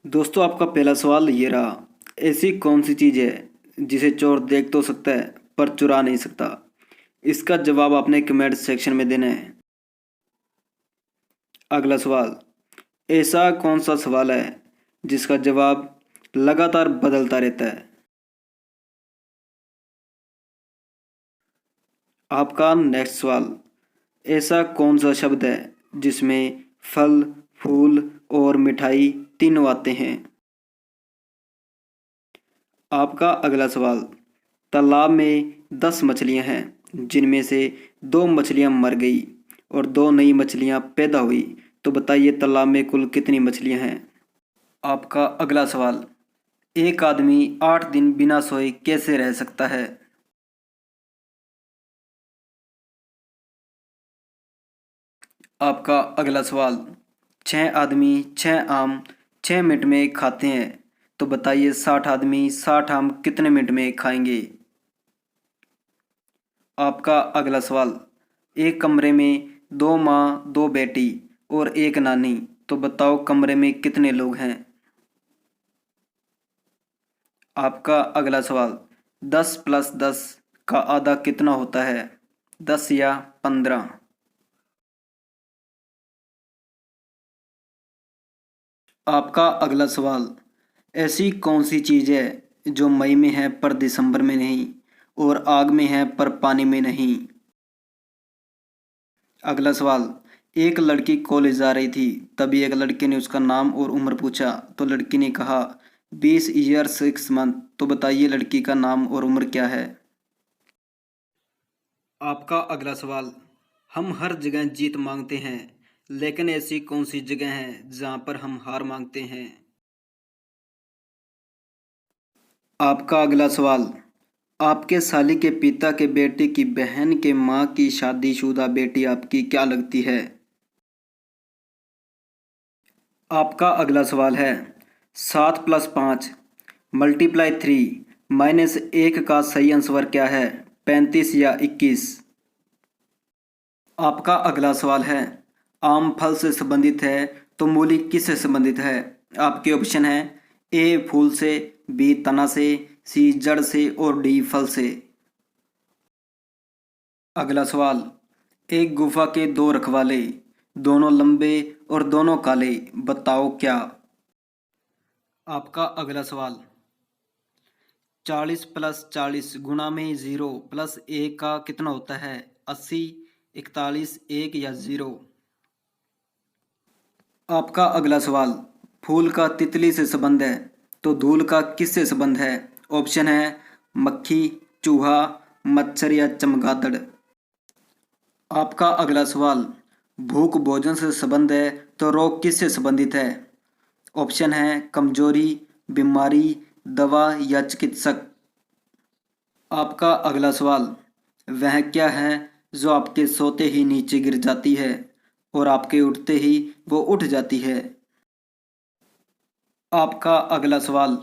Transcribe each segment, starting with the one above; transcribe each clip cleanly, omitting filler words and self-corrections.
दोस्तों आपका पहला सवाल ये रहा। ऐसी कौन सी चीज़ है जिसे चोर देख तो सकता है पर चुरा नहीं सकता। इसका जवाब आपने कमेंट सेक्शन में देना है। अगला सवाल, ऐसा कौन सा सवाल है जिसका जवाब लगातार बदलता रहता है। आपका नेक्स्ट सवाल, ऐसा कौन सा शब्द है जिसमें फल, फूल और मिठाई तीनों आते हैं। आपका अगला सवाल, तालाब में 10 मछलियां हैं जिनमें से 2 मछलियां मर गई और 2 नई मछलियां पैदा हुई, तो बताइए तालाब में कुल कितनी मछलियां हैं। आपका अगला सवाल, एक आदमी 8 दिन बिना सोए कैसे रह सकता है। आपका अगला सवाल, 6 आदमी 6 आम 6 मिनट में खाते हैं, तो बताइए 60 आदमी 60 आम कितने मिनट में खाएंगे। आपका अगला सवाल, एक कमरे में 2 माँ 2 बेटी और एक नानी, तो बताओ कमरे में कितने लोग हैं। आपका अगला सवाल, 10 + 10 का आधा कितना होता है, 10 या 15। आपका अगला सवाल, ऐसी कौन सी चीज़ है जो मई में है पर दिसंबर में नहीं और आग में है पर पानी में नहीं। अगला सवाल, एक लड़की कॉलेज जा रही थी, तभी एक लड़के ने उसका नाम और उम्र पूछा, तो लड़की ने कहा 20 ईयर 6 मंथ, तो बताइए लड़की का नाम और उम्र क्या है। आपका अगला सवाल, हम हर जगह जीत मांगते हैं, लेकिन ऐसी कौन सी जगह है जहाँ पर हम हार मांगते हैं। आपका अगला सवाल, आपके साली के पिता के बेटे की बहन के माँ की शादीशुदा बेटी आपकी क्या लगती है। आपका अगला सवाल है, 7 + 5 × 3 -1 का सही आंसर क्या है, 35 या 21। आपका अगला सवाल है, आम फल से संबंधित है तो मूली किससे संबंधित है। आपके ऑप्शन है, ए फूल से, बी तना से, सी जड़ से और डी फल से। अगला सवाल, एक गुफा के 2 रखवाले, दोनों लंबे और दोनों काले, बताओ क्या। आपका अगला सवाल, 40 + 40 गुणा में 0 + 1 का कितना होता है, 80, 41, 1 या 0। आपका अगला सवाल, फूल का तितली से संबंध है तो धूल का किससे संबंध है। ऑप्शन है, मक्खी, चूहा, मच्छर या चमगादड़। आपका अगला सवाल, भूख भोजन से संबंध है तो रोग किससे संबंधित है। ऑप्शन है, कमजोरी, बीमारी, दवा या चिकित्सक। आपका अगला सवाल, वह क्या है जो आपके सोते ही नीचे गिर जाती है और आपके उठते ही वो उठ जाती है। आपका अगला सवाल,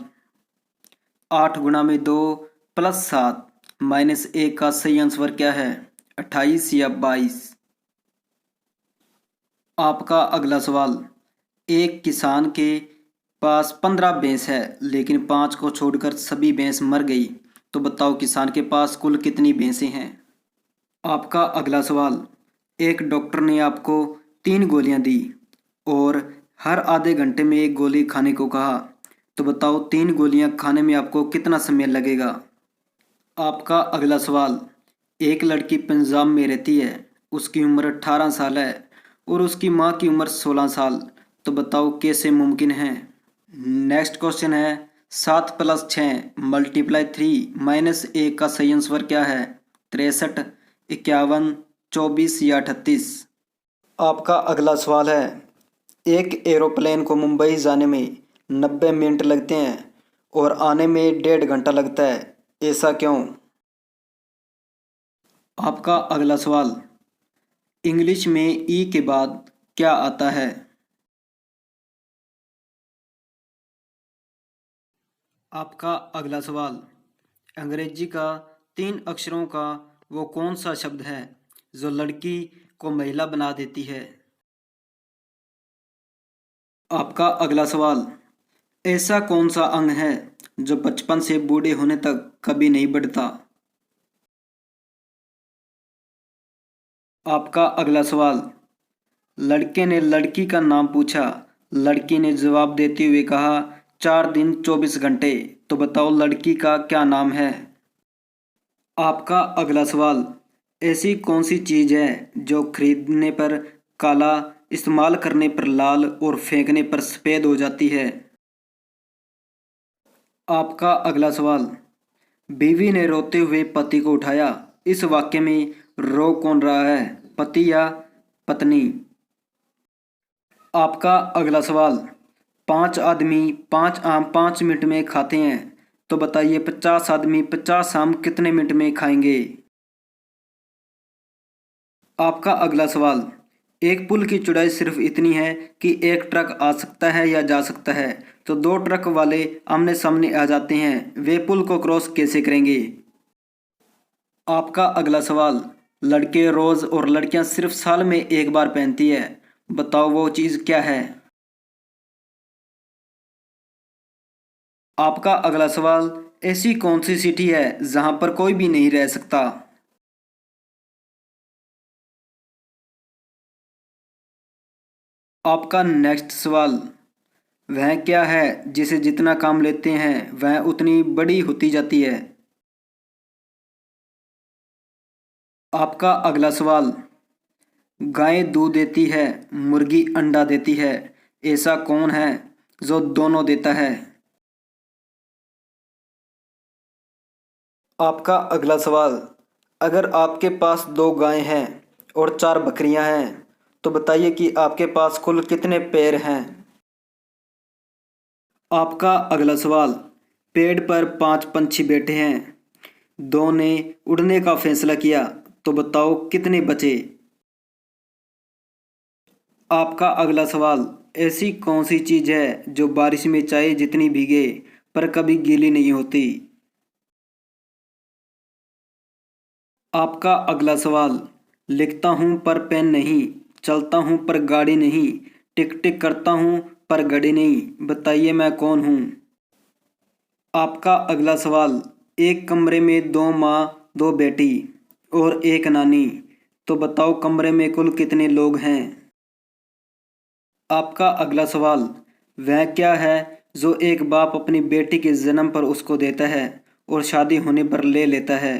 8 × 2 + 7 -1 का सही आंसर क्या है, 28 या 22। आपका अगला सवाल, एक किसान के पास 15 भैंस है लेकिन 5 को छोड़कर सभी भैंस मर गई, तो बताओ किसान के पास कुल कितनी भैंसें हैं। आपका अगला सवाल, एक डॉक्टर ने आपको 3 गोलियां दी और हर आधे घंटे में 1 गोली खाने को कहा, तो बताओ 3 गोलियां खाने में आपको कितना समय लगेगा। आपका अगला सवाल, एक लड़की पंजाब में रहती है, उसकी उम्र 18 साल है और उसकी माँ की उम्र 16 साल, तो बताओ कैसे मुमकिन है। नेक्स्ट क्वेश्चन है, 7 + 6 × 3 -1 का सही आंसर क्या है, 63, 51, 24 या 38। आपका अगला सवाल है, एक एरोप्लेन को मुंबई जाने में 90 मिनट लगते हैं और आने में 1.5 घंटा लगता है, ऐसा क्यों। आपका अगला सवाल, इंग्लिश में ई के बाद क्या आता है। आपका अगला सवाल, अंग्रेजी का 3 अक्षरों का वो कौन सा शब्द है जो लड़की को महिला बना देती है। आपका अगला सवाल, ऐसा कौन सा अंग है जो बचपन से बूढ़े होने तक कभी नहीं बढ़ता? आपका अगला सवाल। लड़के ने लड़की का नाम पूछा। लड़की ने जवाब देते हुए कहा 4 दिन 24 घंटे। तो बताओ लड़की का क्या नाम है? आपका अगला सवाल। ऐसी कौन सी चीज है जो खरीदने पर काला, इस्तेमाल करने पर लाल और फेंकने पर सफेद हो जाती है? आपका अगला सवाल। बीवी ने रोते हुए पति को उठाया। इस वाक्य में रो कौन रहा है, पति या पत्नी? आपका अगला सवाल। 5 आदमी 5 आम 5 मिनट में खाते हैं। तो बताइए 50 आदमी 50 आम कितने मिनट में खाएंगे? आपका अगला सवाल। एक पुल की चौड़ाई सिर्फ इतनी है कि एक ट्रक आ सकता है या जा सकता है, तो 2 ट्रक वाले आमने सामने आ जाते हैं, वे पुल को क्रॉस कैसे करेंगे? आपका अगला सवाल। लड़के रोज और लड़कियां सिर्फ साल में एक बार पहनती है। बताओ वो चीज क्या है? आपका अगला सवाल। ऐसी कौन सी सिटी है जहां पर कोई भी नहीं रह सकता? आपका नेक्स्ट सवाल। वह क्या है जिसे जितना काम लेते हैं वह उतनी बड़ी होती जाती है? आपका अगला सवाल। गाय दूध देती है, मुर्गी अंडा देती है, ऐसा कौन है जो दोनों देता है? आपका अगला सवाल। अगर आपके पास 2 गायें हैं और 4 बकरियां हैं, तो बताइए कि आपके पास कुल कितने पैर हैं? आपका अगला सवाल। पेड़ पर 5 पंछी बैठे हैं, 2 ने उड़ने का फैसला किया, तो बताओ कितने बचे? आपका अगला सवाल। ऐसी कौन सी चीज है जो बारिश में चाहे जितनी भीगे पर कभी गीली नहीं होती? आपका अगला सवाल। लिखता हूं पर पेन नहीं, चलता हूं पर गाड़ी नहीं, टिक टिक करता हूं पर घड़ी नहीं, बताइए मैं कौन हूं? आपका अगला सवाल। एक कमरे में 2 माँ, 2 बेटी और एक नानी, तो बताओ कमरे में कुल कितने लोग हैं? आपका अगला सवाल। वह क्या है जो एक बाप अपनी बेटी के जन्म पर उसको देता है और शादी होने पर ले लेता है?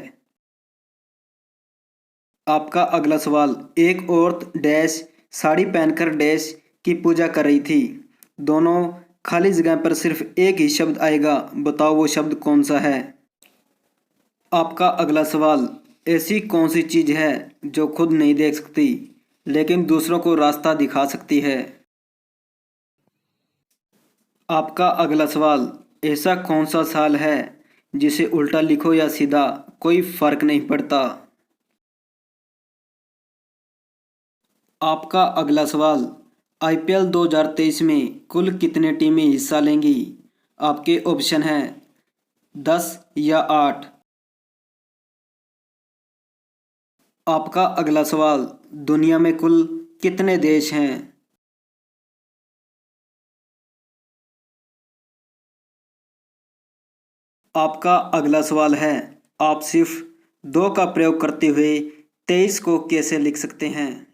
आपका अगला सवाल। एक औरत डैश साड़ी पहनकर डैश की पूजा कर रही थी। दोनों खाली जगह पर सिर्फ एक ही शब्द आएगा, बताओ वो शब्द कौन सा है? आपका अगला सवाल। ऐसी कौन सी चीज है जो खुद नहीं देख सकती लेकिन दूसरों को रास्ता दिखा सकती है? आपका अगला सवाल। ऐसा कौन सा साल है जिसे उल्टा लिखो या सीधा कोई फर्क नहीं पड़ता? आपका अगला सवाल। आईपीएल 2023 में कुल कितने टीमें हिस्सा लेंगी? आपके ऑप्शन हैं 10 या 8। आपका अगला सवाल। दुनिया में कुल कितने देश हैं? आपका अगला सवाल है। आप सिर्फ 2 का प्रयोग करते हुए 23 को कैसे लिख सकते हैं?